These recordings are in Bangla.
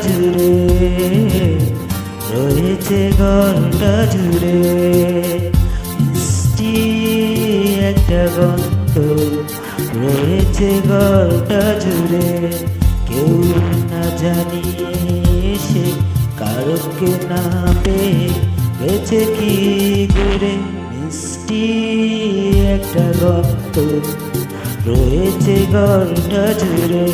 জুড়ে, রয়েছে ঘরটা জুড়ে মিষ্টি একটা গন্ধ, রয়েছে ঘরটা জুড়ে। কেউ না জানিয়ে এসে কারোকে না পেয়ে গেছে কি করে, মিষ্টি একটা গন্ধ, রয়েছে ঘরটা জুড়ে।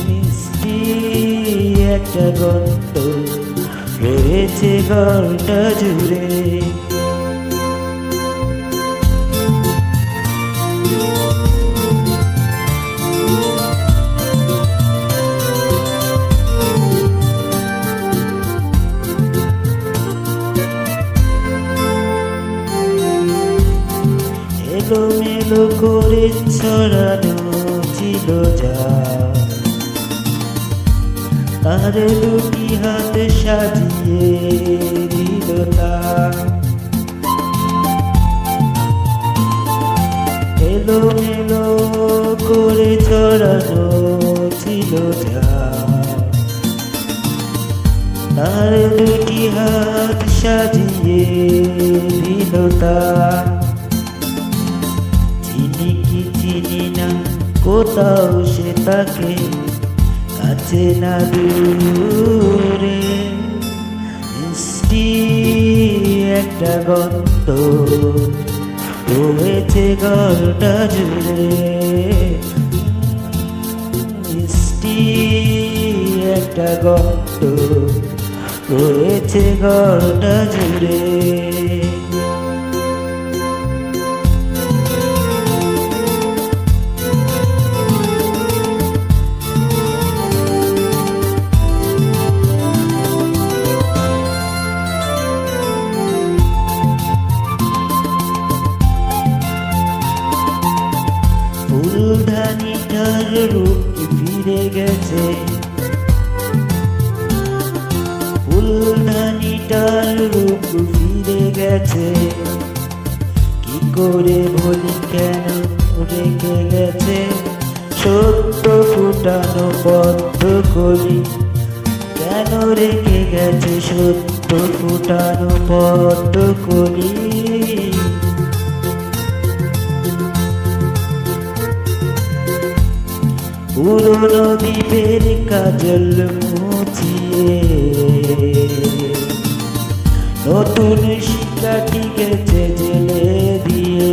মিষ্টি একটা গন্ধ, রয়েছে ঘরটা জুড়ে। এলোমেলো করে ছড়ানো ছিল যা, তার দুটি হাত সাজিয়ে দিল তা। এলোমেলো করে ছড়ানো ছিল যা, তার দুটি হাত সাজিয়ে দিল তা। চিনি কি চিনি না কোথাও সে তাকে, কাছে না দূরে, মিষ্টি একটা গন্ধ, রয়েছে ঘরটা জুড়ে। মিষ্টি একটা গন্ধ, রয়েছে ঘরটা জুড়ে। ফুলদানিটার রূপ ফিরে গেছে, ফুলদানিটার রূপ ফিরে গেছে। কি করে বলি কেন রেখে গেছে, সত্য ফুটানো পদ্ম কলি, কেন রেখে গেছে সত্য ফুটানো পদ্ম কলি। পুরনো দ্বীপের কাজল মুছিয়ে নতুন শিকাটি গেছে জেলে দিয়ে।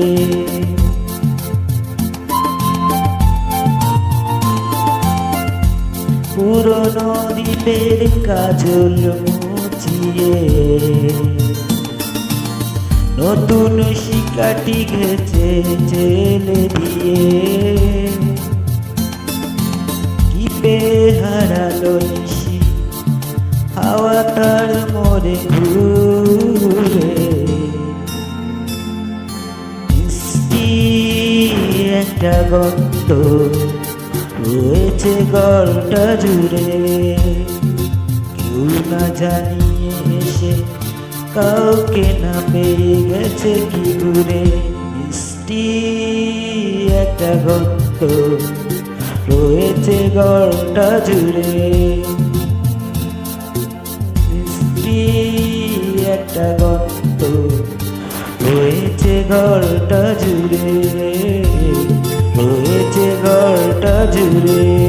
পুরনো দ্বীপের কাজল মুছিয়ে নতুন শিকাটি গেছে জেলে দিয়ে। হারালো নিশি হাওয়া তার মোড়ে ঘুরে, মিষ্টি একটা গন্ধ, রয়েছে ঘরটা জুড়ে। কেউ না জানিয়ে এসে কাউকে না পেয়ে গেছে কি ঘুরে, মিষ্টি একটা গন্ধ, রয়েছে ঘরটা জুড়ে। মিষ্টি একটা গন্ধ, রয়েছে ঘরটা জুড়ে, রয়েছে ঘরটা জুড়ে।